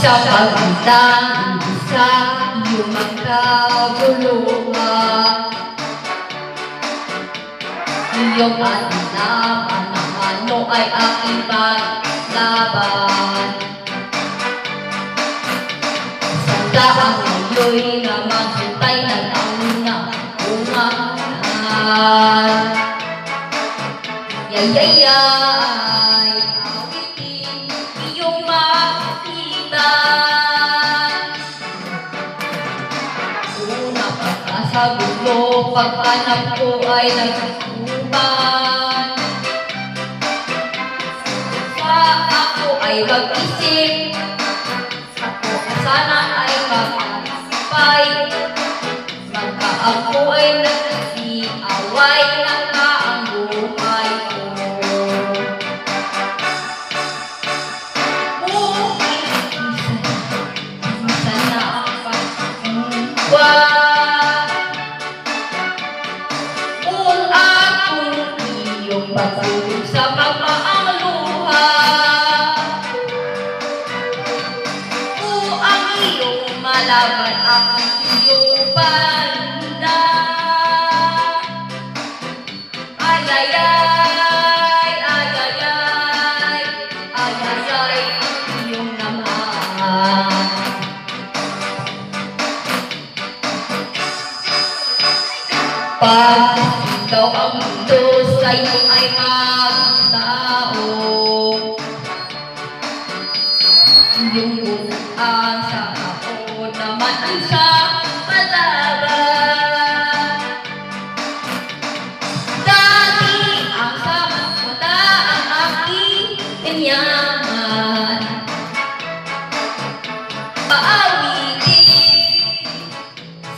sa pagitan sa iyong magkaguluhan. Iyong atinaman na ano ay aking paglaban. Sanda ang iyo'y na maghintay na lang na umahan. Yayayay, awitin iyong makita. Una pa sa gulo, paghanap ko ay nagsusuban. Sa ako ay mag-isip, ako sana ay mag-asipay. Magka ako ay nagsiaway, naka ang buhay ko. Sana pagkuhan kung akong iyong pagtulog sa pagmaang luha. Kung ang iyong malaban aking iyong banda. Ayayay, ayayay, ayayay, iyong naman. Pag ikaw ang mundo sa'yo ay magtao, iyong bukaan sa ako naman ang sa palaban. Dati ang sa mata ang aking inyaman. Paawitin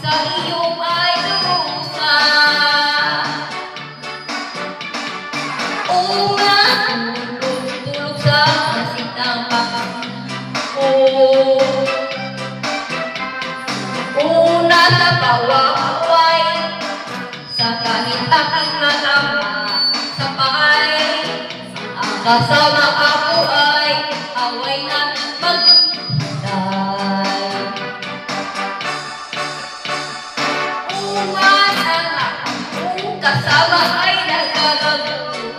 sa iyong ay durusa. Tulog sa masitang ko. Una sa pawaway, sa kahit aking masama sa paay. Ang kasama ako ay away na magday. Ungan ang akong kasama ay nagkagagulo.